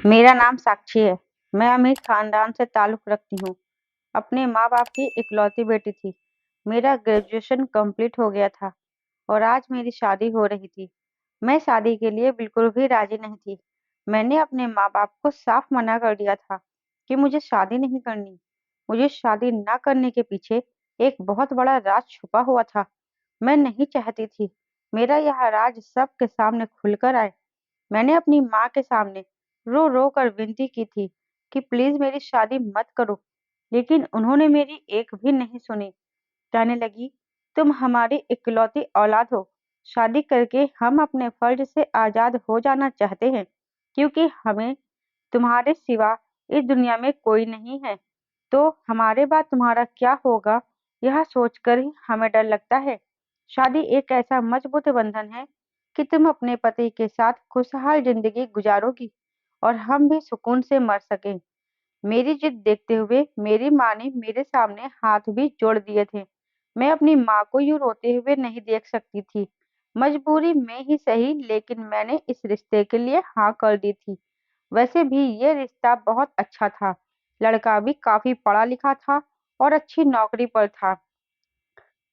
मेरा नाम साक्षी है। मैं अमीर खानदान से ताल्लुक़ रखती हूँ। अपने माँ-बाप की इकलौती बेटी थी। मेरा ग्रेजुएशन कंप्लीट हो गया था और आज मेरी शादी हो रही थी। मैं शादी के लिए बिल्कुल भी राज़ी नहीं थी। मैंने अपने माँ-बाप को साफ मना कर दिया था कि मुझे शादी नहीं करनी। मुझे शादी ना करने के पीछे एक बहुत बड़ा राज छुपा हुआ था। मैं नहीं चाहती थी मेरा यह राज सबके सामने खुलकर आए। मैंने अपनी माँ के सामने रो-रो कर विनती की थी कि प्लीज़ मेरी शादी मत करो, लेकिन उन्होंने मेरी एक भी नहीं सुनी। कहने लगी, "तुम हमारी इकलौती औलाद हो। शादी करके हम अपने फ़र्ज़ से आज़ाद हो जाना चाहते हैं, क्योंकि हमें तुम्हारे सिवा इस दुनिया में कोई नहीं है। तो हमारे बाद तुम्हारा क्या होगा, यह सोचकर ही हमें डर लगता है। शादी एक ऐसा मज़बूत बंधन है कि तुम अपने पति के साथ खुशहाल ज़िंदगी गुज़ारोगी और हम भी सुकून से मर सकें।" मेरी जिद देखते हुए मेरी माँ ने मेरे सामने हाथ भी जोड़ दिए थे। मैं अपनी माँ को यूँ रोते हुए नहीं देख सकती थी। मजबूरी में ही सही, लेकिन मैंने इस रिश्ते के लिए हाँ कर दी थी। वैसे भी ये रिश्ता बहुत अच्छा था। लड़का भी काफ़ी पढ़ा-लिखा था और अच्छी नौकरी पर था।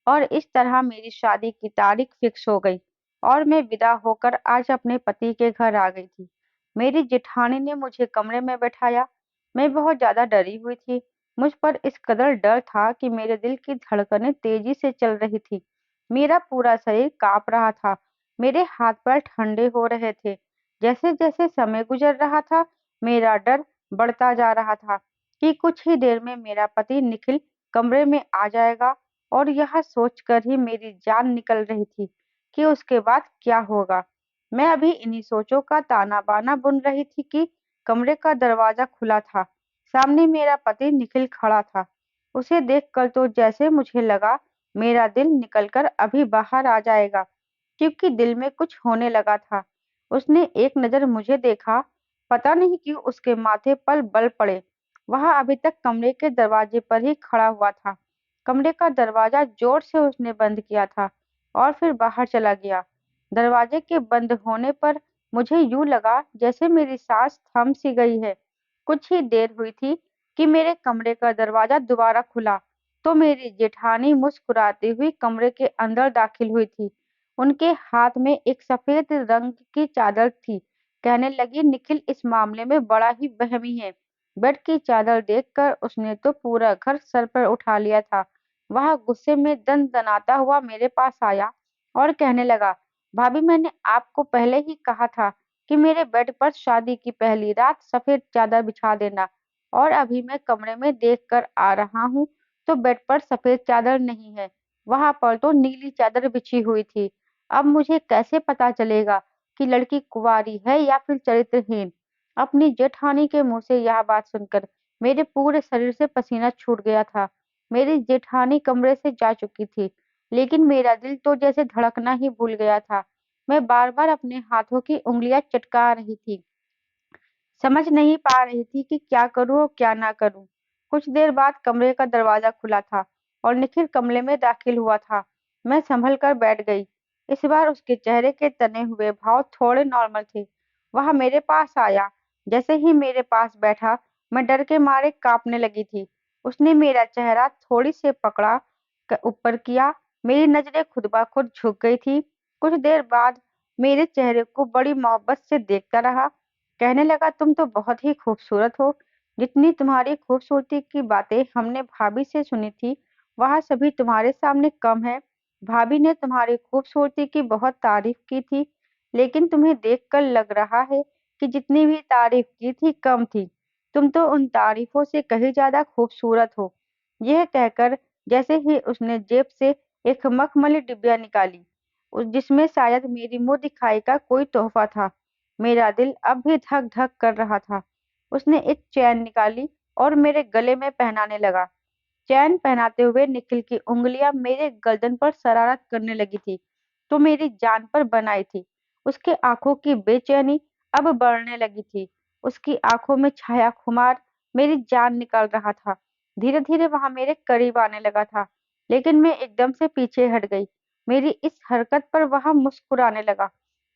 और इस तरह मेरी शादी की तारीख फिक्स हो गई और मैं विदा होकर आज अपने पति के घर आ गई थी। मेरी जेठानी ने मुझे कमरे में बैठाया। मैं बहुत ज़्यादा डरी हुई थी। मुझ पर इस कदर डर था कि मेरे दिल की धड़कनें तेजी से चल रही थी। मेरा पूरा शरीर काँप रहा था। मेरे हाथ-पैर ठंडे हो रहे थे। जैसे-जैसे समय गुजर रहा था, मेरा डर बढ़ता जा रहा था कि कुछ ही देर में मेरा पति निखिल कमरे में आ जाएगा और यह सोचकर ही मेरी जान निकल रही थी कि उसके बाद क्या होगा। मैं अभी इन्हीं सोचों का ताना-बाना बुन रही थी कि कमरे का दरवाज़ा खुला था। सामने मेरा पति निखिल खड़ा था। उसे देखकर तो जैसे मुझे लगा मेरा दिल निकलकर अभी बाहर आ जाएगा, क्योंकि दिल में कुछ होने लगा था। उसने एक नज़र मुझे देखा, पता नहीं क्यों उसके माथे पर बल पड़े। वह अभी तक कमरे के दरवाजे पर ही खड़ा हुआ था। कमरे का दरवाज़ा ज़ोर से उसने बंद किया था और फिर बाहर चला गया। दरवाजे के बंद होने पर मुझे यूँ लगा जैसे मेरी साँस थम सी गई है। कुछ ही देर हुई थी कि मेरे कमरे का दरवाज़ा दोबारा खुला, तो मेरी जेठानी मुस्कुराती हुई कमरे के अंदर दाखिल हुई थी। उनके हाथ में एक सफ़ेद रंग की चादर थी। कहने लगी, "निखिल इस मामले में बड़ा ही वहमी है।" बेड की चादर देखकर उसने तो पूरा घर सर पर उठा लिया था। वह गुस्से में दनदनाता हुआ मेरे पास आया और कहने लगा, "भाभी, मैंने आपको पहले ही कहा था कि मेरे बेड पर शादी की पहली रात सफ़ेद चादर बिछा देना, और अभी मैं कमरे में देख कर आ रहा हूँ तो बेड पर सफ़ेद चादर नहीं है, वहाँ पर तो नीली चादर बिछी हुई थी। अब मुझे कैसे पता चलेगा कि लड़की कुँवारी है या फिर चरित्रहीन?" अपनी जेठानी के मुँह से यह बात सुनकर मेरे पूरे शरीर से पसीना छूट गया था। मेरी जेठानी कमरे से जा चुकी थी, लेकिन मेरा दिल तो जैसे धड़कना ही भूल गया था। मैं बार-बार अपने हाथों की उँगलियाँ चटका रही थी। समझ नहीं पा रही थी कि क्या करूँ और क्या ना करूँ। कुछ देर बाद कमरे का दरवाज़ा खुला था और निखिल कमरे में दाखिल हुआ था। मैं सँभल कर बैठ गई। इस बार उसके चेहरे के तने हुए भाव थोड़े नॉर्मल थे। वह मेरे पास आया। जैसे ही मेरे पास बैठा, मैं डर के मारे काँपने लगी थी। उसने मेरा चेहरा थोड़ी से पकड़ा ऊपर किया। मेरी नज़रें खुद ब खुद झुक गई थी। कुछ देर बाद मेरे चेहरे को बड़ी मोहब्बत से देखता रहा। कहने लगा, "तुम तो बहुत ही खूबसूरत हो। जितनी तुम्हारी खूबसूरती की बातें हमने भाभी से सुनी थी, वह सभी तुम्हारे सामने कम है। भाभी ने तुम्हारी खूबसूरती की बहुत तारीफ़ की थी, लेकिन तुम्हें देखकर लग रहा है कि जितनी भी तारीफ़ की थी कम थी। तुम तो उन तारीफ़ों से कहीं ज़्यादा खूबसूरत हो।" यह कहकर जैसे ही उसने जेब से एक मखमली डिबिया निकाली, जिसमें शायद मेरी मुँह दिखाई का कोई तोहफ़ा था। मेरा दिल अब भी धक-धक कर रहा था। उसने एक चैन निकाली और मेरे गले में पहनाने लगा। चैन पहनाते हुए निखिल की उँगलियाँ मेरे गर्दन पर शरारत करने लगी थी, तो मेरी जान पर बन आई थी। उसकी आँखों की बेचैनी अब बढ़ने लगी थी। उसकी आँखों में छाया खुमार मेरी जान निकाल रहा था। धीरे-धीरे वह मेरे करीब आने लगा था, लेकिन मैं एकदम से पीछे हट गई। मेरी इस हरकत पर वह मुस्कुराने लगा।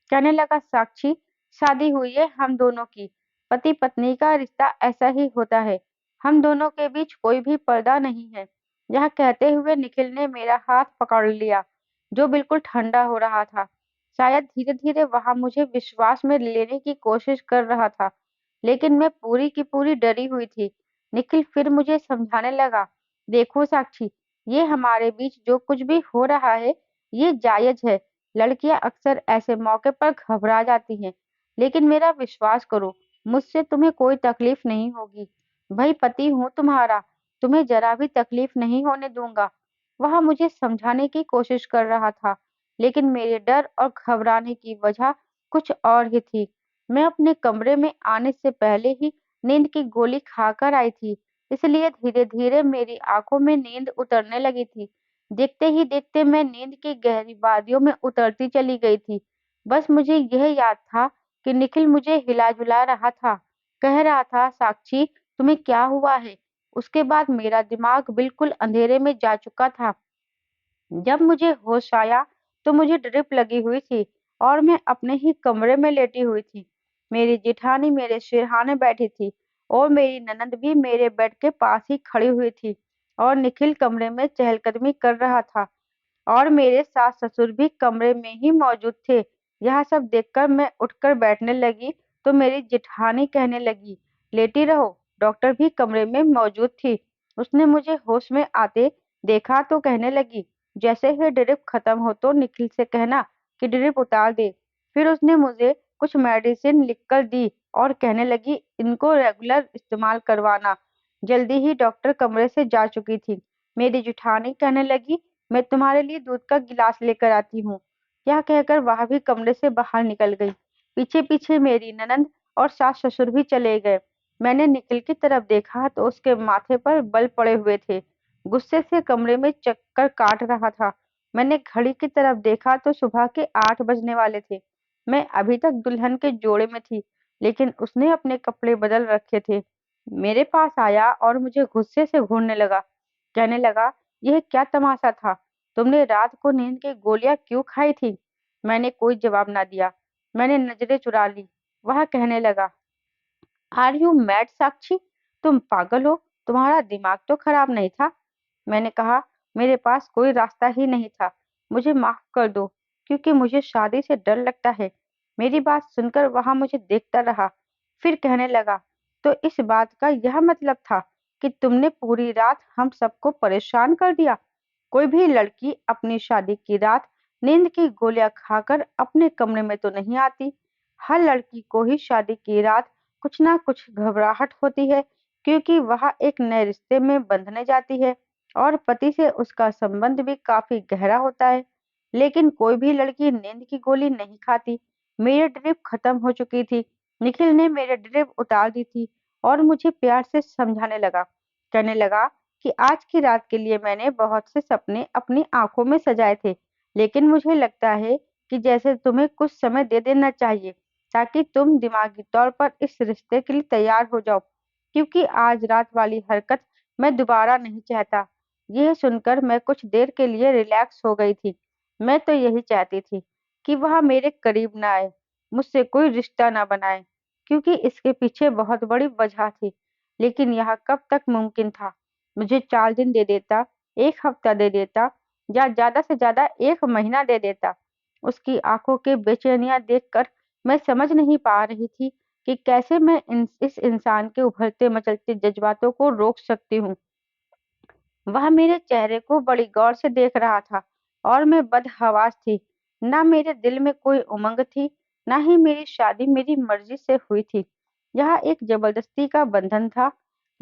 कहने लगा, "साक्षी, शादी हुई है हम दोनों की, पति पत्नी का रिश्ता ऐसा ही होता है। हम दोनों के बीच कोई भी पर्दा नहीं है। यह कहते हुए निखिल ने मेरा हाथ पकड़ लिया, जो बिल्कुल ठंडा हो रहा था। शायद धीरे-धीरे वह मुझे विश्वास में लेने की कोशिश कर रहा था, लेकिन मैं पूरी की पूरी डरी हुई थी। निखिल फिर मुझे समझाने लगा, देखो साक्षी, ये हमारे बीच जो कुछ भी हो रहा है, ये जायज है। लड़कियां अक्सर ऐसे मौके पर घबरा जाती हैं, लेकिन मेरा विश्वास करो, मुझसे तुम्हें कोई तकलीफ नहीं होगी। भाई पति हूँ तुम्हारा, तुम्हें जरा भी तकलीफ नहीं होने दूंगा। वह मुझे समझाने की कोशिश कर रहा था, लेकिन मेरे डर और घबराने की वजह कुछ और ही थी। मैं अपने कमरे में आने से पहले ही नींद की गोली खाकर आई थी, इसलिए धीरे-धीरे मेरी आंखों में नींद उतरने लगी थी। देखते ही देखते मैं नींद की गहरी वादियों में उतरती चली गई थी। बस मुझे यह याद था कि निखिल मुझे हिला-जुला रहा था, कह रहा था, साक्षी, तुम्हें क्या हुआ है? उसके बाद मेरा दिमाग बिल्कुल अंधेरे में जा चुका था। जब मुझे होश आया तो मुझे ड्रिप लगी हुई थी और मैं अपने ही कमरे में लेटी हुई थी। मेरी जेठानी मेरे सिरहाने बैठी थी और मेरी ननद भी मेरे बेड के पास ही खड़ी हुई थी और निखिल कमरे में चहलकदमी कर रहा था और मेरे सास-ससुर भी कमरे में ही मौजूद थे। यह सब देखकर मैं उठकर बैठने लगी तो मेरी जेठानी कहने लगी, लेटी रहो। डॉक्टर भी कमरे में मौजूद थी। उसने मुझे होश में आते देखा तो कहने लगी, जैसे ही ड्रिप खत्म हो तो निखिल से कहना कि ड्रिप उतार दे। फिर उसने मुझे कुछ मेडिसिन लिखकर दी और कहने लगी, इनको रेगुलर इस्तेमाल करवाना। जल्दी ही डॉक्टर कमरे से जा चुकी थी। मेरी जेठानी कहने लगी, मैं तुम्हारे लिए दूध का गिलास लेकर आती हूँ। यह कहकर वह भी कमरे से बाहर निकल गई। पीछे-पीछे मेरी ननद और सास-ससुर भी चले गए। मैंने निखिल की तरफ देखा तो उसके माथे पर बल पड़े हुए थे। गुस्से से कमरे में चक्कर काट रहा था। मैंने घड़ी की तरफ देखा तो सुबह के 8 बजने वाले थे। मैं अभी तक दुल्हन के जोड़े में थी, लेकिन उसने अपने कपड़े बदल रखे थे। मेरे पास आया और मुझे गुस्से से घूरने लगा। कहने लगा, यह क्या तमाशा था? तुमने रात को नींद की गोलियां क्यों खाई थी? मैंने कोई जवाब ना दिया। मैंने नजरें चुरा ली। वह कहने लगा, आर यू मैड साक्षी? तुम पागल हो? तुम्हारा दिमाग तो खराब नहीं था? मैंने कहा, मेरे पास कोई रास्ता ही नहीं था। मुझे माफ कर दो, क्योंकि मुझे शादी से डर लगता है। मेरी बात सुनकर वहां मुझे देखता रहा। फिर कहने लगा, तो इस बात का यह मतलब था कि तुमने पूरी रात हम सबको परेशान कर दिया। कोई भी लड़की अपनी शादी की रात नींद की गोलियां खाकर अपने कमरे में तो नहीं आती। हर लड़की को ही शादी की रात कुछ ना कुछ घबराहट होती है, क्योंकि वह एक नए रिश्ते में बंधने जाती है और पति से उसका संबंध भी काफी गहरा होता है। लेकिन कोई भी लड़की नींद की गोली नहीं खाती। मेरी ड्रिप खत्म हो चुकी थी। निखिल ने मेरी ड्रिप उतार दी थी और मुझे प्यार से समझाने लगा। कहने लगा कि आज की रात के लिए मैंने बहुत से सपने अपनी आंखों में सजाए थे, लेकिन मुझे लगता है कि जैसे तुम्हें कुछ समय दे देना चाहिए, ताकि तुम दिमागी तौर पर इस रिश्ते के लिए तैयार हो जाओ, क्योंकि आज रात वाली हरकत मैं दोबारा नहीं चाहता। यह सुनकर मैं कुछ देर के लिए रिलैक्स हो गई थी। मैं तो यही चाहती थी कि वह मेरे करीब ना आए, मुझसे कोई रिश्ता ना बनाए, क्योंकि इसके पीछे बहुत बड़ी वजह थी। लेकिन यह कब तक मुमकिन था? मुझे 4 दिन दे देता, 1 हफ्ता दे देता, या ज़्यादा से ज़्यादा 1 महीना दे देता। उसकी आंखों की बेचैनियां देखकर मैं समझ नहीं पा रही थी कि कैसे मैं इस इंसान के उभरते मचलते जज्बातों को रोक सकती हूँ। वह मेरे चेहरे को बड़ी गौर से देख रहा था और मैं बदहवास थी। ना मेरे दिल में कोई उमंग थी, ना ही मेरी शादी मेरी मर्जी से हुई थी। यह एक जबरदस्ती का बंधन था।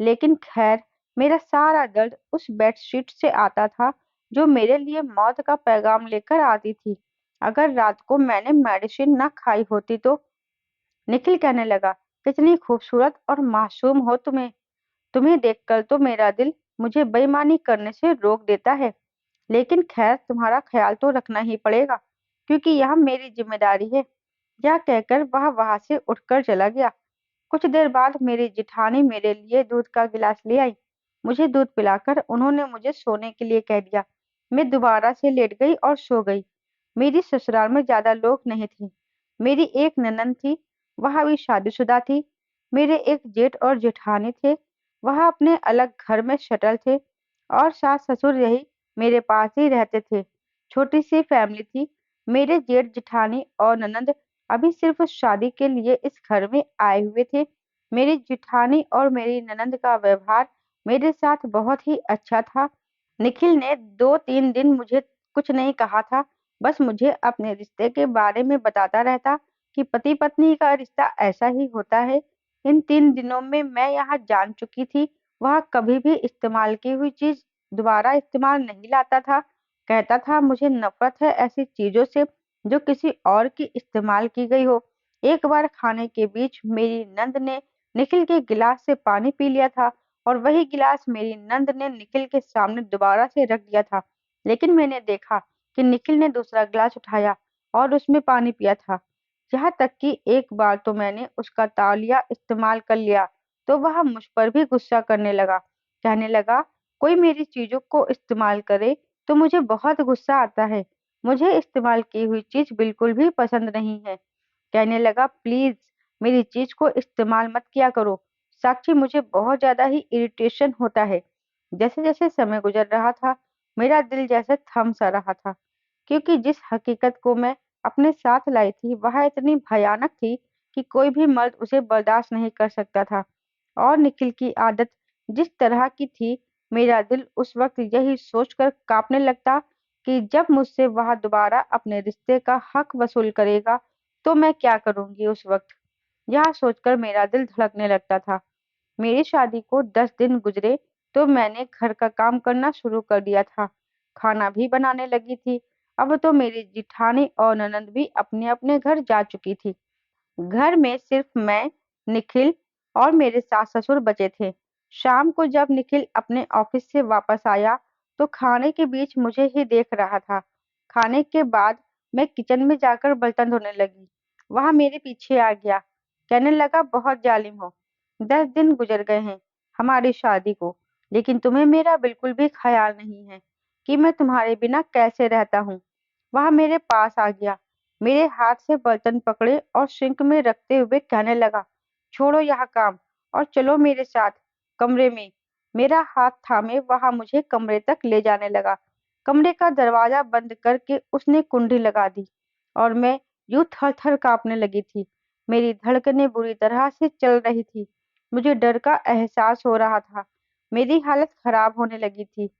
लेकिन खैर, मेरा सारा दर्द उस बेडशीट से आता था जो मेरे लिए मौत का पैगाम लेकर आती थी। अगर रात को मैंने मेडिसिन ना खाई होती तो। निखिल कहने लगा, कितनी खूबसूरत और मासूम हो तुम्हें। तुम्हें देखकर तो मेरा दिल मुझे बेईमानी करने से रोक देता है। लेकिन खैर, तुम्हारा ख्याल तो रखना ही पड़ेगा, क्योंकि यह मेरी जिम्मेदारी है। यह कहकर वह वहां से उठकर चला गया। कुछ देर बाद मेरी जेठानी मेरे लिए दूध का गिलास ले आई। मुझे दूध पिलाकर उन्होंने मुझे सोने के लिए कह दिया। मैं दोबारा से लेट गई और सो गई। मेरी ससुराल में ज्यादा लोग नहीं थे। मेरी एक ननद थी, वह भी शादीशुदा थी। मेरे एक जेठ और जेठानी थे, वह अपने अलग घर में सेटल थे और सास-ससुर यही मेरे पास ही रहते थे। छोटी-सी फैमिली थी। मेरे जेठ-जेठानी और ननंद अभी सिर्फ शादी के लिए इस घर में आए हुए थे। मेरी जेठानी और मेरी ननंद का व्यवहार मेरे साथ बहुत ही अच्छा था। निखिल ने 2-3 दिन मुझे कुछ नहीं कहा था, बस मुझे अपने रिश्ते के बारे में बताता रहता कि पति-पत्नी का रिश्ता ऐसा ही होता है। इन 3 दिनों में मैं यहाँ जान चुकी थी, वह कभी भी इस्तेमाल की हुई चीज़ दोबारा इस्तेमाल नहीं लाता था। कहता था मुझे नफ़रत है ऐसी चीज़ों से जो किसी और की इस्तेमाल की गई हो। एक बार खाने के बीच मेरी नंद ने निखिल के गिलास से पानी पी लिया था और वही गिलास मेरी नंद ने निखिल के सामने दोबारा से रख दिया था। लेकिन मैंने देखा कि निखिल ने दूसरा गिलास उठाया और उसमें पानी पिया था। यहाँ तक कि एक बार तो मैंने उसका तौलिया इस्तेमाल कर लिया, तो वह मुझ पर भी गुस्सा करने लगा। कहने लगा, "कोई मेरी चीज़ों को इस्तेमाल करे, तो मुझे बहुत गुस्सा आता है। मुझे इस्तेमाल की हुई चीज़ बिल्कुल भी पसंद नहीं है।" कहने लगा, "प्लीज़, मेरी चीज़ को इस्तेमाल मत किया करो। साक्षी, मुझे बहुत ज़्यादा ही इरिटेशन होता है।" जैसे-जैसे समय गुज़र रहा था, मेरा दिल जैसे थम सा रहा था, क्योंकि जिस हकीकत को मैं अपने साथ लाई थी, वह इतनी भयानक थी कि कोई भी मर्द उसे बर्दाश्त नहीं कर सकता था। और निखिल की आदत जिस तरह की थी, मेरा दिल उस वक़्त यही सोचकर काँपने लगता कि जब मुझसे वह दोबारा अपने रिश्ते का हक़ वसूल करेगा, तो मैं क्या करूँगी उस वक़्त? यह सोचकर मेरा दिल धड़कने लगता था। मेरी शादी को 10 दिन गुज़रे तो मैंने घर का काम करना शुरू कर दिया था। खाना भी बनाने लगी थी। अब तो मेरी जेठानी और ननंद भी अपने-अपने घर जा चुकी थी। घर में सिर्फ मैं, निखिल और मेरे सास-ससुर बचे थे। शाम को जब निखिल अपने ऑफिस से वापस आया, तो खाने के बीच मुझे ही देख रहा था। खाने के बाद मैं किचन में जाकर बर्तन धोने लगी। वह मेरे पीछे आ गया, कहने लगा, "बहुत जालिम हो। 10 दिन गुजर गए हैं हमारी शादी को, लेकिन तुम्हें मेरा बिल्कुल भी ख़्याल नहीं है कि मैं तुम्हारे बिना कैसे रहता हूँ।" वह मेरे पास आ गया, मेरे हाथ से बर्तन पकड़े और सिंक में रखते हुए कहने लगा, "छोड़ो यह काम और चलो मेरे साथ कमरे में।" मेरा हाथ थामे वह मुझे कमरे तक ले जाने लगा। कमरे का दरवाज़ा बंद करके उसने कुंडी लगा दी और मैं यूँ थर-थर काँपने लगी थी। मेरी धड़कनें बुरी तरह से चल रही थी। मुझे डर का एहसास हो रहा था। मेरी हालत खराब होने लगी थी।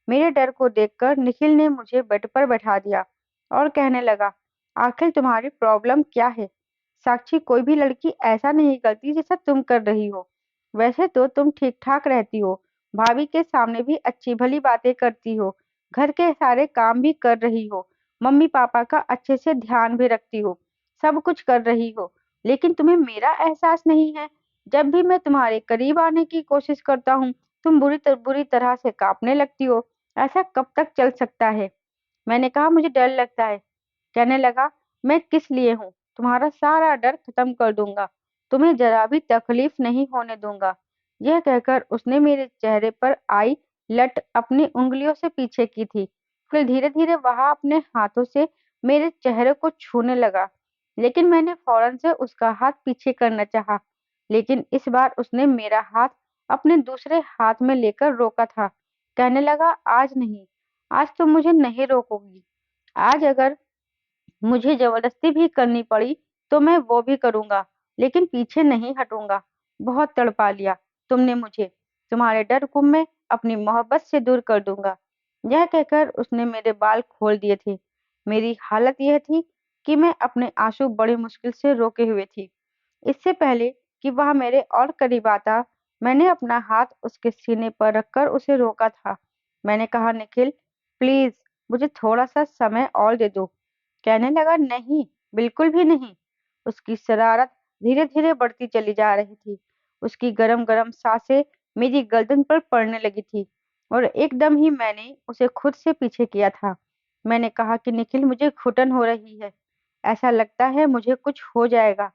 मेरे डर को देखकर निखिल ने मुझे बेड पर बैठा दिया और कहने लगा, "आखिर तुम्हारी प्रॉब्लम क्या है? साक्षी, कोई भी लड़की ऐसा नहीं करती जैसा तुम कर रही हो। वैसे तो तुम ठीक-ठाक रहती हो, भाभी के सामने भी अच्छी-भली बातें करती हो, घर के सारे काम भी कर रही हो, मम्मी-पापा का अच्छे से ध्यान भी रखती हो, सब कुछ कर रही हो, लेकिन तुम्हें मेरा एहसास नहीं है। जब भी मैं तुम्हारे करीब आने की कोशिश करता हूँ, तुम बुरी तरह से काँपने लगती हो। ऐसा कब तक चल सकता है?" मैंने कहा, "मुझे डर लगता है।" कहने लगा, "मैं किस लिए हूँ? तुम्हारा सारा डर खत्म कर दूँगा। तुम्हें ज़रा भी तकलीफ नहीं होने दूँगा।" यह कहकर उसने मेरे चेहरे पर आई लट अपनी उँगलियों से पीछे की थी। फिर धीरे-धीरे वह अपने हाथों से मेरे चेहरे को छूने लगा, लेकिन मैंने फ़ौरन से उसका हाथ पीछे करना चाहा। लेकिन इस बार उसने मेरा हाथ अपने दूसरे हाथ में लेकर रोका था। कहने लगा, "आज नहीं, आज तुम मुझे नहीं रोकोगी। आज अगर मुझे ज़बरदस्ती भी करनी पड़ी, तो मैं वो भी करूँगा, लेकिन पीछे नहीं हटूँगा। बहुत तड़पा लिया तुमने मुझे, तुम्हारे डर को मैं अपनी मोहब्बत से दूर कर दूँगा।" यह कहकर उसने मेरे बाल खोल दिए थे। मेरी हालत यह थी कि मैं अपने आँसू बड़ी मुश्किल से रोके हुए थी। इससे पहले कि वह मेरे और करीब आता, मैंने अपना हाथ उसके सीने पर रखकर उसे रोका था। मैंने कहा, "निखिल, प्लीज़ मुझे थोड़ा-सा समय और दे दो।" कहने लगा, "नहीं, बिल्कुल भी नहीं।" उसकी शरारत धीरे-धीरे बढ़ती चली जा रही थी। उसकी गरम-गरम साँसें मेरी गर्दन पर पड़ने लगी थी और एकदम ही मैंने उसे खुद से पीछे किया था। मैंने कहा कि, "निखिल, मुझे घुटन हो रही है। ऐसा लगता है मुझे कुछ हो जाएगा।"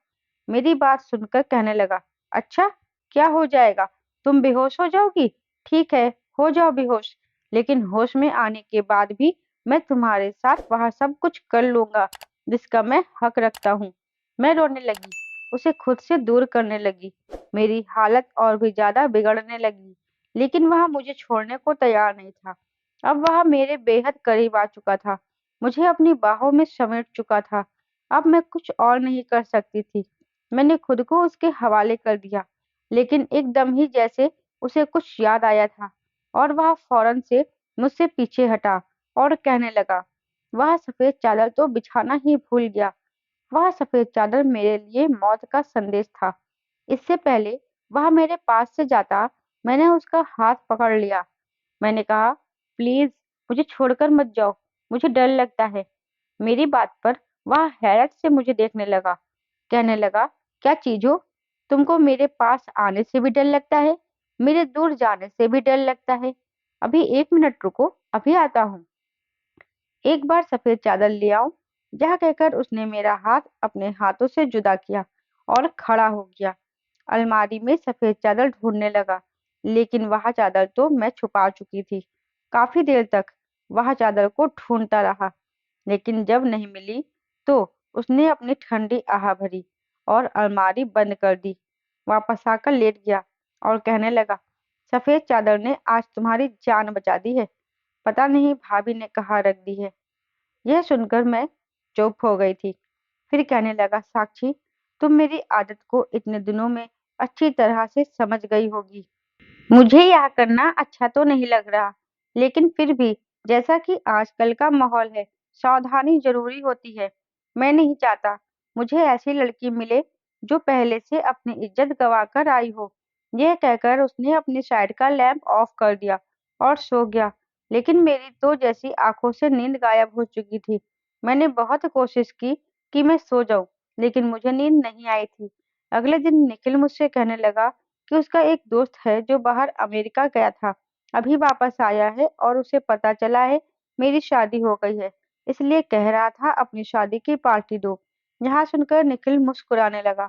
मेरी बात सुनकर कहने लगा, "अच्छा, क्या हो जाएगा? तुम बेहोश हो जाओगी? ठीक है, हो जाओ बेहोश, लेकिन होश में आने के बाद भी मैं तुम्हारे साथ वह सब कुछ कर लूँगा जिसका मैं हक रखता हूँ।" मैं रोने लगी। उसे खुद से दूर करने लगी। मेरी हालत और भी ज़्यादा बिगड़ने लगी, लेकिन वह मुझे छोड़ने को तैयार नहीं था। अब वह मेरे बेहद करीब आ चुका था, मुझे अपनी बाहों में समेट चुका था। अब मैं कुछ और नहीं कर सकती थी। मैंने खुद को उसके हवाले कर दिया, लेकिन एकदम ही जैसे उसे कुछ याद आया था और वह फौरन से मुझसे पीछे हटा और कहने लगा, "वह सफ़ेद चादर तो बिछाना ही भूल गया।" वह सफ़ेद चादर मेरे लिए मौत का संदेश था। इससे पहले वह मेरे पास से जाता, मैंने उसका हाथ पकड़ लिया। मैंने कहा, "प्लीज़ मुझे छोड़कर मत जाओ, मुझे डर लगता है।" मेरी बात पर वह हैरत से मुझे देखने लगा। कहने लगा, "क्या चीज़ हो? तुमको मेरे पास आने से भी डर लगता है? मेरे दूर जाने से भी डर लगता है? अभी 1 मिनट रुको, अभी आता हूँ। एक बार सफ़ेद चादर ले आओ।" यह कहकर उसने मेरा हाथ अपने हाथों से जुदा किया और खड़ा हो गया। अलमारी में सफ़ेद चादर ढूँढने लगा, लेकिन वह चादर तो मैं छुपा चुकी थी। काफ़ी देर तक वह चादर को ढूँढता रहा, लेकिन जब नहीं मिली, तो उसने अपनी ठंडी आह भरी और अलमारी बंद कर दी। वापस आकर लेट गया और कहने लगा, "सफ़ेद चादर ने आज तुम्हारी जान बचा दी है। पता नहीं भाभी ने कहाँ रख दी है।" यह सुनकर मैं चुप हो गई थी। फिर कहने लगा, "साक्षी, तुम मेरी आदत को इतने दिनों में अच्छी तरह से समझ गई होगी। मुझे यह करना अच्छा तो नहीं लग रहा, लेकिन फिर भी जैसा कि आजकल का माहौल है, सावधानी ज़रूरी होती है। मैं नहीं चाहता मुझे ऐसी लड़की मिले जो पहले से अपनी इज़्ज़त गँवाकर आई हो।" यह कहकर उसने अपनी साइड का लैंप ऑफ कर दिया और सो गया। लेकिन मेरी तो जैसी आँखों से नींद गायब हो चुकी थी। मैंने बहुत कोशिश की कि मैं सो जाऊँ, लेकिन मुझे नींद नहीं आई थी। अगले दिन निखिल मुझसे कहने लगा कि उसका एक दोस्त है जो बाहर अमेरिका गया था, अभी वापस आया है और उसे पता चला है मेरी शादी हो गई है, इसलिए कह रहा था अपनी शादी की पार्टी दो। यह सुनकर निखिल मुस्कुराने लगा,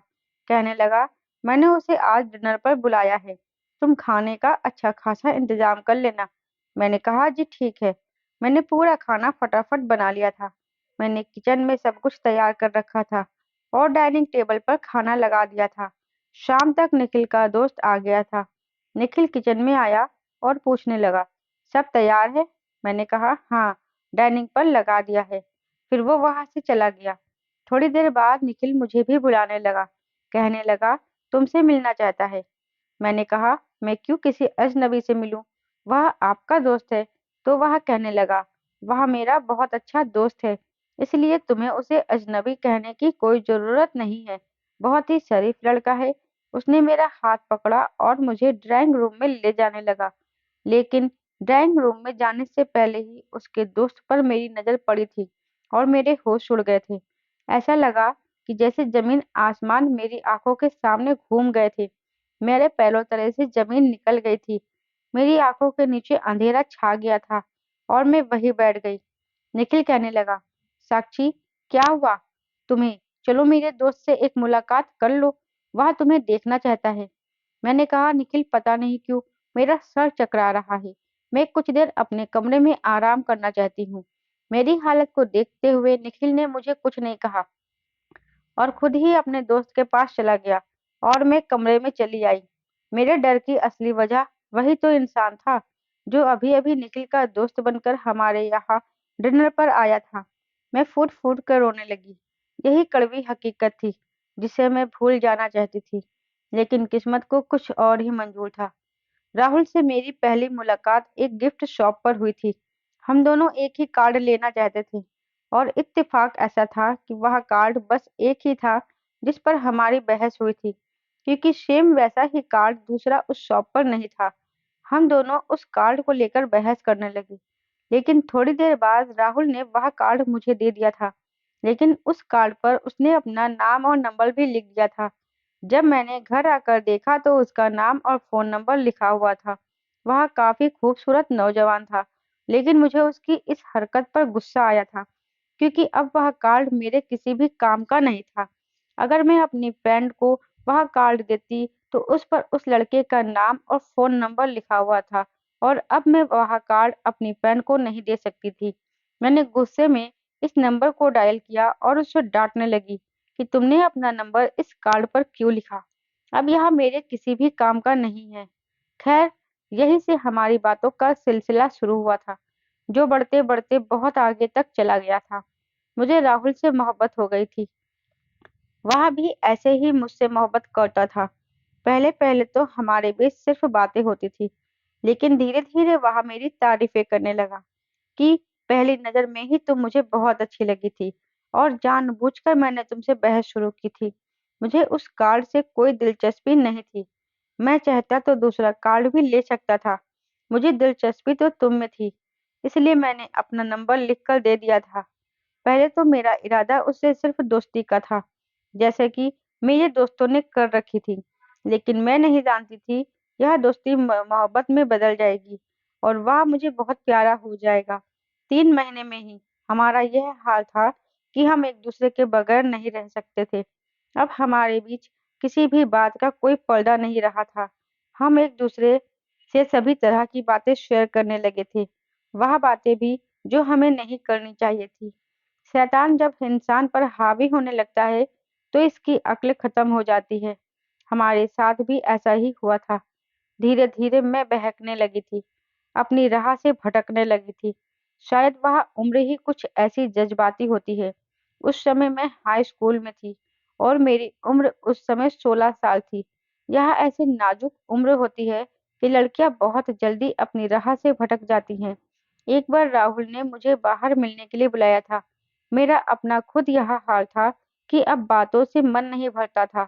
कहने लगा, "मैंने उसे आज डिनर पर बुलाया है, तुम खाने का अच्छा खासा इंतजाम कर लेना।" मैंने कहा, "जी ठीक है।" मैंने पूरा खाना फटाफट बना लिया था। मैंने किचन में सब कुछ तैयार कर रखा था और डाइनिंग टेबल पर खाना लगा दिया था। शाम तक निखिल का दोस्त आ गया था। निखिल किचन में आया और पूछने लगा, "सब तैयार है?" मैंने कहा, "हाँ, डाइनिंग पर लगा दिया है।" फिर वो वहां से चला गया। थोड़ी देर बाद निखिल मुझे भी बुलाने लगा, कहने लगा, "तुमसे मिलना चाहता है।" मैंने कहा, "मैं क्यों किसी अजनबी से मिलूं? वह आपका दोस्त है।" तो वह कहने लगा, "वह मेरा बहुत अच्छा दोस्त है, इसलिए तुम्हें उसे अजनबी कहने की कोई ज़रूरत नहीं है। बहुत ही शरीफ लड़का है।" उसने मेरा हाथ पकड़ा और मुझे ड्राइंग रूम में ले जाने लगा। लेकिन ड्राइंग रूम में जाने से पहले ही उसके दोस्त पर मेरी नज़र पड़ी थी और मेरे होश उड़ गए थे। ऐसा लगा कि जैसे ज़मीन आसमान मेरी आँखों के सामने घूम गए थे। मेरे पैरों तले से ज़मीन निकल गई थी। मेरी आँखों के नीचे अंधेरा छा गया था और मैं वहीं बैठ गई। निखिल कहने लगा, "साक्षी, क्या हुआ तुम्हें? चलो मेरे दोस्त से एक मुलाकात कर लो, वह तुम्हें देखना चाहता है।" मैंने कहा, "निखिल, पता नहीं क्यों मेरा सर चकरा रहा है। मैं कुछ देर अपने कमरे में आराम करना चाहती हूँ।" मेरी हालत को देखते हुए निखिल ने मुझे कुछ नहीं कहा और खुद ही अपने दोस्त के पास चला गया और मैं कमरे में चली आई। मेरे डर की असली वजह वही तो इंसान था जो अभी-अभी निखिल का दोस्त बनकर हमारे यहाँ डिनर पर आया था। मैं फूट-फूट कर रोने लगी। यही कड़वी हकीकत थी जिसे मैं भूल जाना चाहती थी, लेकिन किस्मत को कुछ और ही मंज़ूर था। राहुल से मेरी पहली मुलाकात एक गिफ्ट शॉप पर हुई थी। हम दोनों एक ही कार्ड लेना चाहते थे और इत्तेफाक ऐसा था कि वह कार्ड बस एक ही था जिस पर हमारी बहस हुई थी, क्योंकि सेम वैसा ही कार्ड दूसरा उस शॉप पर नहीं था। हम दोनों उस कार्ड को लेकर बहस करने लगे, लेकिन थोड़ी देर बाद राहुल ने वह कार्ड मुझे दे दिया था, लेकिन उस कार्ड पर उसने अपना नाम और नंबर भी लिख दिया था। जब मैंने घर आकर देखा तो उसका नाम और फ़ोन नंबर लिखा हुआ था। वह काफ़ी खूबसूरत नौजवान था, लेकिन मुझे उसकी इस हरकत पर गुस्सा आया था, क्योंकि अब वह कार्ड मेरे किसी भी काम का नहीं था। अगर मैं अपनी फ्रेंड को वह कार्ड देती, तो उस पर उस लड़के का नाम और फ़ोन नंबर लिखा हुआ था और अब मैं वह कार्ड अपनी फ्रेंड को नहीं दे सकती थी। मैंने गुस्से में इस नंबर को डायल किया और उसे डाँटने लगी कि तुमने अपना नंबर इस कार्ड पर क्यों लिखा। अब यह मेरे किसी भी काम का नहीं है। खैर, यहीं से हमारी बातों का सिलसिला शुरू हुआ था, जो बढ़ते-बढ़ते बहुत आगे तक चला गया था। मुझे राहुल से मोहब्बत हो गई थी। वह भी ऐसे ही मुझसे मोहब्बत करता था। पहले-पहले तो हमारे बीच सिर्फ बातें होती थी, लेकिन धीरे-धीरे वह मेरी तारीफें करने लगा कि पहली नज़र में ही तुम मुझे बहुत अच्छी लगी थी और जानबूझकर मैंने तुमसे बहस शुरू की थी। मुझे उस कार्ड से कोई दिलचस्पी नहीं थी। मैं चाहता तो दूसरा कार्ड भी ले सकता था। मुझे दिलचस्पी तो तुम में थी, इसलिए मैंने अपना नंबर लिखकर दे दिया था। पहले तो मेरा इरादा उससे सिर्फ दोस्ती का था, जैसे कि मेरे दोस्तों ने कर रखी थी। लेकिन मैं नहीं जानती थी यह दोस्ती मोहब्बत में बदल जाएगी और वह मुझे बहुत प्यारा हो जाएगा। 3 महीने में ही हमारा यह हाल था कि हम एक दूसरे के बगैर नहीं रह सकते थे। अब हमारे बीच किसी भी बात का कोई पर्दा नहीं रहा था। हम एक दूसरे से सभी तरह की बातें शेयर करने लगे थे, वह बातें भी जो हमें नहीं करनी चाहिए थी। शैतान जब इंसान पर हावी होने लगता है, तो इसकी अक्ल खत्म हो जाती है। हमारे साथ भी ऐसा ही हुआ था। धीरे-धीरे मैं बहकने लगी थी, अपनी राह से भटकने लगी थी। शायद वह उम्र ही कुछ ऐसी जज्बाती होती है। उस समय मैं हाई स्कूल में थी और मेरी उम्र उस समय 16 साल थी। यह ऐसी नाजुक उम्र होती है कि लड़कियां बहुत जल्दी अपनी राह से भटक जाती हैं। एक बार राहुल ने मुझे बाहर मिलने के लिए बुलाया था। मेरा अपना खुद यह हाल था कि अब बातों से मन नहीं भरता था।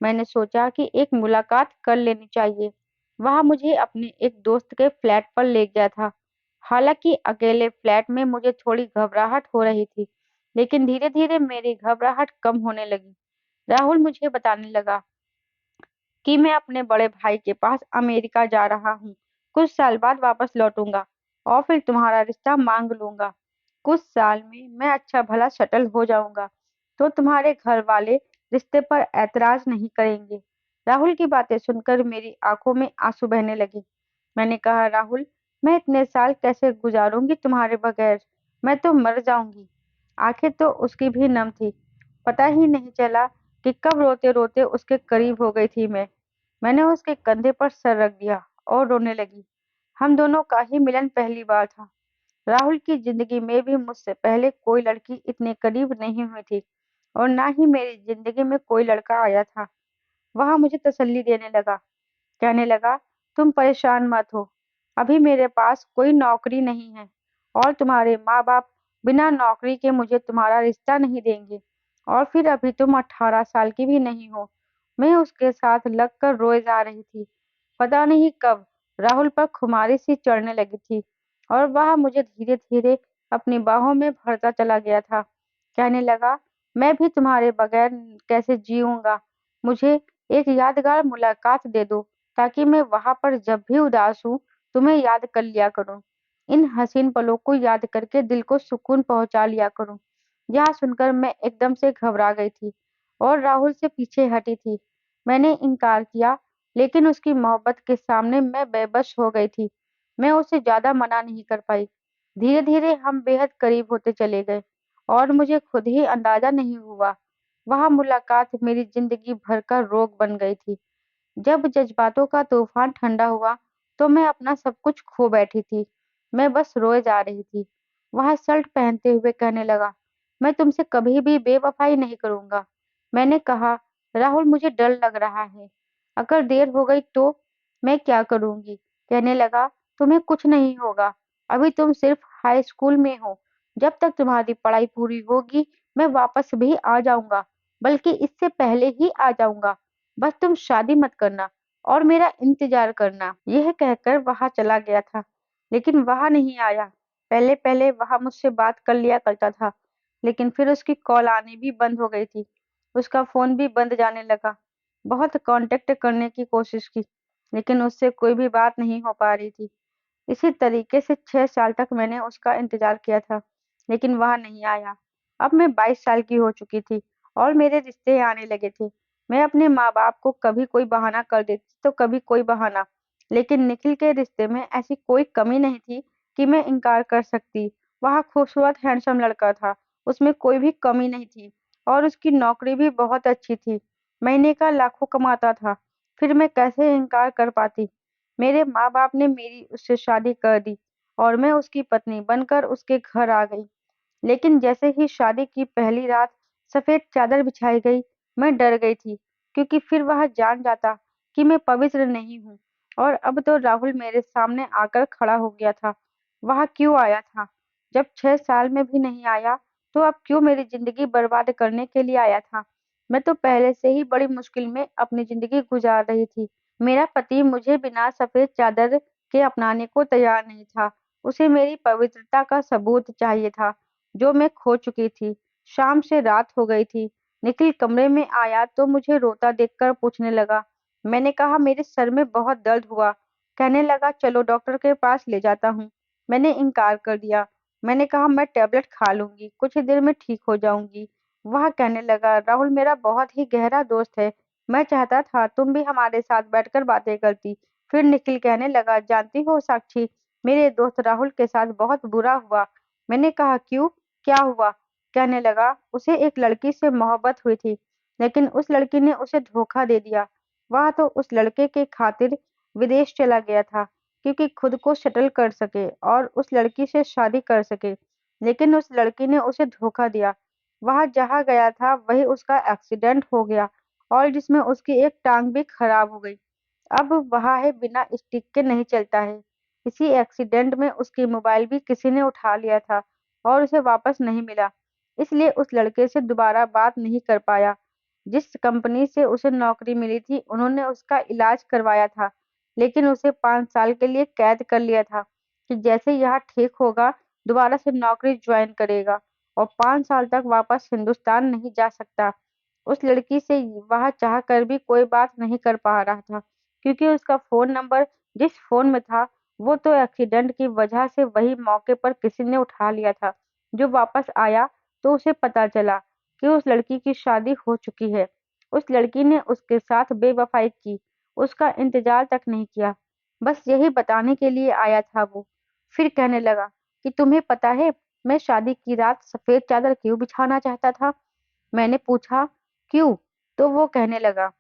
मैंने सोचा कि एक मुलाकात कर लेनी चाहिए। वह मुझे अपने एक दोस्त के फ्लैट पर ले गया था। हालांकि अकेले फ्लैट में मुझे थोड़ी घबराहट हो रही थी, लेकिन धीरे-धीरे मेरी घबराहट कम होने लगी। राहुल मुझे बताने लगा कि मैं अपने बड़े भाई के पास अमेरिका जा रहा हूँ। कुछ साल बाद वापस लौटूंगा और फिर तुम्हारा रिश्ता मांग लूंगा। कुछ साल में मैं अच्छा भला सेटल हो जाऊंगा, तो तुम्हारे घर वाले रिश्ते पर ऐतराज नहीं करेंगे। राहुल की बातें सुनकर मेरी आंखों में आंसू बहने लगे। मैंने कहा, राहुल, मैं इतने साल कैसे गुजारूंगी तुम्हारे बगैर? मैं तो मर जाऊंगी। आंखें तो उसकी भी नम थी। पता ही नहीं चला कि कब रोते-रोते उसके करीब हो गई थी मैं। मैंने उसके कंधे पर सर रख दिया और रोने लगी। हम दोनों का ही मिलन पहली बार था। राहुल की जिंदगी में भी मुझसे पहले कोई लड़की इतने करीब नहीं हुई थी और ना ही मेरी जिंदगी में कोई लड़का आया था। वह मुझे तसल्ली देने लगा, कहने लगा, तुम परेशान मत हो। अभी मेरे पास कोई नौकरी नहीं है और तुम्हारे माँ-बाप बिना नौकरी के मुझे तुम्हारा रिश्ता नहीं देंगे। और फिर अभी तुम 18 साल की भी नहीं हो। मैं उसके साथ लगकर रोए जा रही थी। पता नहीं कब राहुल पर खुमारी सी चढ़ने लगी थी और वह मुझे धीरे-धीरे अपनी बाहों में भरता चला गया था। कहने लगा, मैं भी तुम्हारे बगैर कैसे जीऊँगा? मुझे एक यादगार मुलाकात दे दो, ताकि मैं वहाँ पर जब भी उदास हूँ, तुम्हें याद कर लिया करूँ। इन हसीन पलों को याद करके दिल को सुकून पहुँचा लिया करूँ। यह सुनकर मैं एकदम से घबरा गई थी और राहुल से पीछे हटी थी। मैंने इनकार किया, लेकिन उसकी मोहब्बत के सामने मैं बेबस हो गई थी। मैं उसे ज़्यादा मना नहीं कर पाई। धीरे-धीरे हम बेहद करीब होते चले गए और मुझे खुद ही अंदाज़ा नहीं हुआ, वह मुलाकात मेरी ज़िंदगी भर का रोग बन गई थी। जब जज़्बातों का तूफ़ान ठंडा हुआ, तो मैं अपना सब कुछ खो बैठी थी। मैं बस रोए जा रही थी। वह शर्ट पहनते हुए कहने लगा, मैं तुमसे कभी भी बेवफ़ाई नहीं करूँगा। मैंने कहा, राहुल, मुझे डर लग रहा है। अगर देर हो गई तो? मैं क्या करूँगी? कहने लगा, तुम्हें कुछ नहीं होगा। अभी तुम सिर्फ़ हाई स्कूल में हो। जब तक तुम्हारी पढ़ाई पूरी होगी, मैं वापस भी आ जाऊँगा, बल्कि इससे पहले ही आ जाऊँगा। बस तुम शादी मत करना और मेरा इंतजार करना। यह कहकर वह चला गया था, लेकिन वह नहीं आया। पहले-पहले वह मुझसे बात कर लिया करता था, लेकिन फिर उसकी कॉल आनी भी बंद हो गई थी। उसका फ़ोन भी बंद जाने लगा। बहुत कॉन्टैक्ट करने की कोशिश की, लेकिन उससे कोई भी बात नहीं हो पा रही थी। इसी तरीके से 6 साल तक मैंने उसका इंतज़ार किया था, लेकिन वह नहीं आया। अब मैं 22 साल की हो चुकी थी और मेरे रिश्ते आने लगे थे। मैं अपने माँ-बाप को कभी कोई बहाना कर देती, तो कभी कोई बहाना। लेकिन निखिल के रिश्ते में ऐसी कोई कमी नहीं थी कि मैं इनकार कर सकती। वह खूबसूरत हैंडसम लड़का था, उसमें कोई भी कमी नहीं थी। और उसकी नौकरी भी बहुत अच्छी थी। महीने का लाखों कमाता था। फिर मैं कैसे इनकार कर पाती? मेरे माँ-बाप ने मेरी उससे शादी कर दी और मैं उसकी पत्नी बनकर उसके घर आ गई। लेकिन जैसे ही शादी की पहली रात सफेद चादर बिछाई गई, मैं डर गई थी, क्योंकि फिर वह जान जाता कि मैं पवित्र नहीं हूँ। और अब तो राहुल मेरे सामने आकर खड़ा हो गया था। वह क्यों आया था? जब 6 साल में भी नहीं आया, तो अब क्यों मेरी जिंदगी बर्बाद करने के लिए आया था? मैं तो पहले से ही बड़ी मुश्किल में अपनी जिंदगी गुजार रही थी। मेरा पति मुझे बिना सफेद चादर के अपनाने को तैयार नहीं था। उसे मेरी पवित्रता का सबूत चाहिए था, जो मैं खो चुकी थी। शाम से रात हो गई थी। निखिल कमरे में आया तो मुझे रोता देखकर पूछने लगा। मैंने कहा, मेरे सर में बहुत दर्द हुआ। कहने लगा, चलो डॉक्टर के पास ले जाता हूँ। मैंने इनकार कर दिया। मैंने कहा, मैं टेबलेट खा लूंगी, कुछ ही देर में ठीक हो जाऊंगी। वह कहने लगा, राहुल मेरा बहुत ही गहरा दोस्त है। मैं चाहता था तुम भी हमारे साथ बैठकर बातें करती। फिर निखिल कहने लगा, जानती हो साक्षी, मेरे दोस्त राहुल के साथ बहुत बुरा हुआ। मैंने कहा, क्यों? क्या हुआ? कहने लगा, उसे एक लड़की से मोहब्बत हुई थी, लेकिन उस लड़की ने उसे धोखा दे दिया। वह तो उस लड़के के खातिर विदेश चला गया था, क्योंकि खुद को सेटल कर सके और उस लड़की से शादी कर सके। लेकिन उस लड़की ने उसे धोखा दिया। वह जहाँ गया था वही उसका एक्सीडेंट हो गया, और जिसमें उसकी एक टांग भी खराब हो गई। अब वह है बिना स्टिक के नहीं चलता है। इसी एक्सीडेंट में उसकी मोबाइल भी किसी ने उठा लिया था और उसे वापस नहीं मिला। इसलिए उस लड़के से दोबारा बात नहीं कर पाया। जिस कंपनी से उसे नौकरी मिली थी, उन्होंने उसका इलाज करवाया था, लेकिन उसे 5 साल के लिए कैद कर लिया था कि जैसे यह ठीक होगा दोबारा से नौकरी ज्वाइन करेगा, और 5 साल तक वापस हिंदुस्तान नहीं जा सकता। उस लड़की से वह चाह कर भी कोई बात नहीं कर पा रहा था, क्योंकि उसका फ़ोन नंबर जिस फ़ोन में था, वो तो एक्सीडेंट की वजह से वही मौके पर किसी ने उठा लिया था। जो वापस आया तो उसे पता चला कि उस लड़की की शादी हो चुकी है। उस लड़की ने उसके साथ बेवफ़ाई की, उसका इंतज़ार तक नहीं किया। बस यही बताने के लिए आया था वो। फिर कहने लगा कि तुम्हें पता है, मैं शादी की रात सफ़ेद चादर क्यों बिछाना चाहता था? मैंने पूछा, क्यों? तो वो कहने लगा,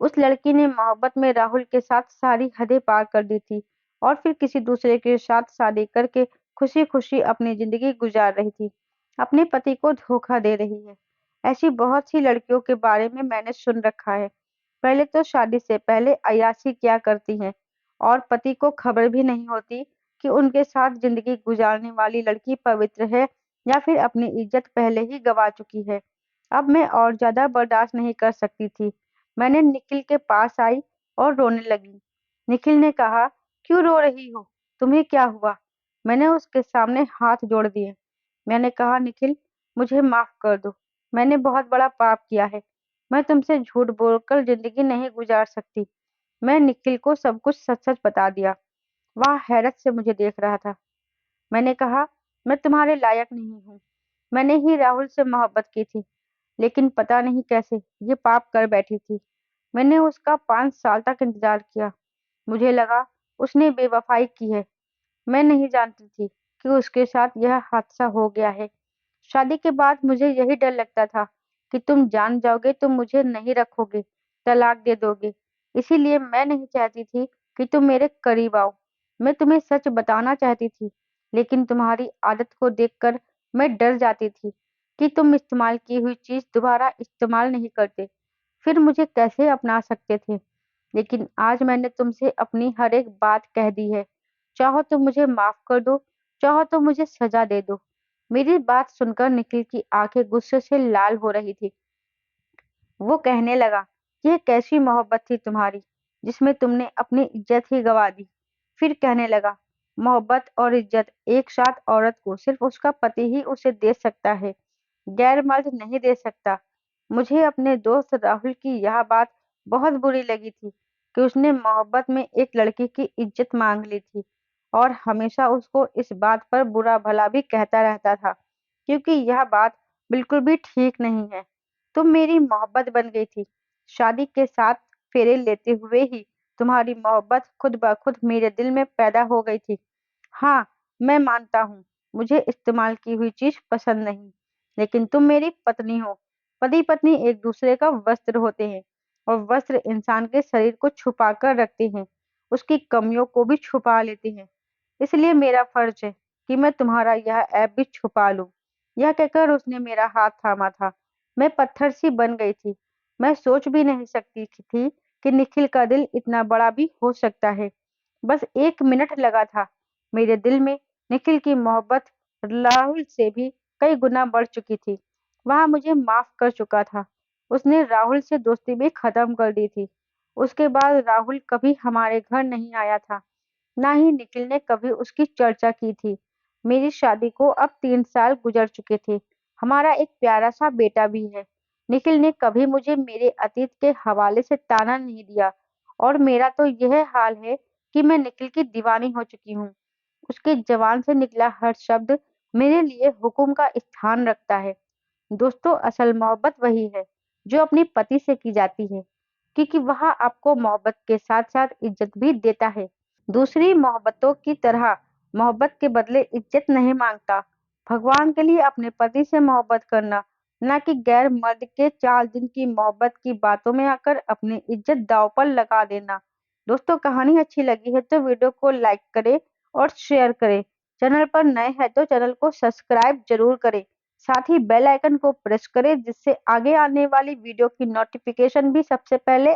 उस लड़की ने मोहब्बत में राहुल के साथ सारी हदें पार कर दी थी और फिर किसी दूसरे के साथ शादी करके खुशी-खुशी अपनी ज़िंदगी गुजार रही थी। अपने पति को धोखा दे रही है। ऐसी बहुत सी लड़कियों के बारे में मैंने सुन रखा है। पहले तो शादी से पहले अय्याशी किया करती हैं और पति को खबर भी नहीं होती कि उनके साथ ज़िंदगी गुजारने वाली लड़की पवित्र है या फिर अपनी इज़्ज़त पहले ही गँवा चुकी है। अब मैं और ज़्यादा बर्दाश्त नहीं कर सकती थी। मैंने निखिल के पास आई और रोने लगी। निखिल ने कहा, क्यों रो रही हो? तुम्हें क्या हुआ? मैंने उसके सामने हाथ जोड़ दिए। मैंने कहा, निखिल, मुझे माफ कर दो। मैंने बहुत बड़ा पाप किया है। मैं तुमसे झूठ बोलकर जिंदगी नहीं गुजार सकती। मैं निखिल को सब कुछ सच-सच बता दिया। वह हैरत से मुझे देख रहा था। मैंने कहा, मैं तुम्हारे लायक नहीं हूँ। मैंने ही राहुल से मोहब्बत की थी, लेकिन पता नहीं कैसे ये पाप कर बैठी थी। मैंने उसका 5 साल तक इंतजार किया। मुझे लगा उसने बेवफाई की है। मैं नहीं जानती थी कि उसके साथ यह हादसा हो गया है। शादी के बाद मुझे यही डर लगता था कि तुम जान जाओगे तो मुझे नहीं रखोगे, तलाक दे दोगे। इसीलिए मैं नहीं चाहती थी कि तुम मेरे करीब आओ। मैं तुम्हें सच बताना चाहती थी, लेकिन तुम्हारी आदत को देखकर मैं डर जाती थी कि तुम इस्तेमाल की हुई चीज़ दोबारा इस्तेमाल नहीं करते। फिर मुझे कैसे अपना सकते थे? लेकिन आज मैंने तुमसे अपनी हर एक बात कह दी है। चाहो तो मुझे माफ़ कर दो, चाहो तो मुझे सज़ा दे दो। मेरी बात सुनकर निखिल की आंखें गुस्से से लाल हो रही थी। वो कहने लगा, यह कैसी मोहब्बत थी तुम्हारी, जिसमें तुमने अपनी इज्जत ही गंवा दी। फिर कहने लगा, मोहब्बत और इज्जत एक साथ औरत को सिर्फ उसका पति ही उसे दे सकता है, गैर मर्द नहीं दे सकता। मुझे अपने दोस्त राहुल की यह बात बहुत बुरी लगी थी कि उसने मोहब्बत में एक लड़की की इज्जत मांग ली थी, और हमेशा उसको इस बात पर बुरा भला भी कहता रहता था, क्योंकि यह बात बिल्कुल भी ठीक नहीं है। तुम मेरी मोहब्बत बन गई थी। शादी के 7 फेरे लेते हुए ही तुम्हारी मोहब्बत खुद ब खुद मेरे दिल में पैदा हो गई थी। हाँ, मैं मानता हूँ, मुझे इस्तेमाल की हुई चीज़ पसंद नहीं, लेकिन तुम मेरी पत्नी हो। पति पत्नी एक दूसरे का वस्त्र होते हैं और वस्त्र इंसान के शरीर को छुपा कर रखते हैं, उसकी कमियों को भी छुपा लेते हैं। इसलिए मेरा फर्ज है कि मैं तुम्हारा यह ऐप भी छुपा लूं। यह कहकर उसने मेरा हाथ थामा था। मैं पत्थर सी बन गई थी। मैं सोच भी नहीं सकती थी कि निखिल का दिल इतना बड़ा भी हो सकता है। बस 1 मिनट लगा था। मेरे दिल में निखिल की मोहब्बत राहुल से भी कई गुना बढ़ चुकी थी। वह मुझे माफ कर चुका था। उसने राहुल से दोस्ती भी खत्म कर दी थी। उसके बाद राहुल कभी हमारे घर नहीं आया था। ना ही निखिल ने कभी उसकी चर्चा की थी। मेरी शादी को अब 3 साल गुजर चुके थे। हमारा एक प्यारा सा बेटा भी है। निखिल ने कभी मुझे मेरे अतीत के हवाले से ताना नहीं दिया और मेरा तो यह हाल है कि मैं निखिल की दीवानी हो चुकी हूँ। उसके जबान से निकला हर शब्द मेरे लिए हुक्म का स्थान रखता है। दोस्तों, असल मोहब्बत वही है जो अपने पति से की जाती है, क्योंकि वह आपको मोहब्बत के साथ साथ इज्जत भी देता है। दूसरी मोहब्बतों की तरह मोहब्बत के बदले इज्जत नहीं मांगता। भगवान के लिए अपने पति से मोहब्बत करना, ना कि गैर मर्द के 4 दिन की मोहब्बत की बातों में आकर अपनी इज्जत दांव पर लगा देना। दोस्तों, कहानी अच्छी लगी है तो वीडियो को लाइक करें और शेयर करें। चैनल पर नए हैं तो चैनल को सब्सक्राइब जरूर करें। साथ ही बेल आइकन को प्रेस करें जिससे आगे आने वाली वीडियो की नोटिफिकेशन भी सबसे पहले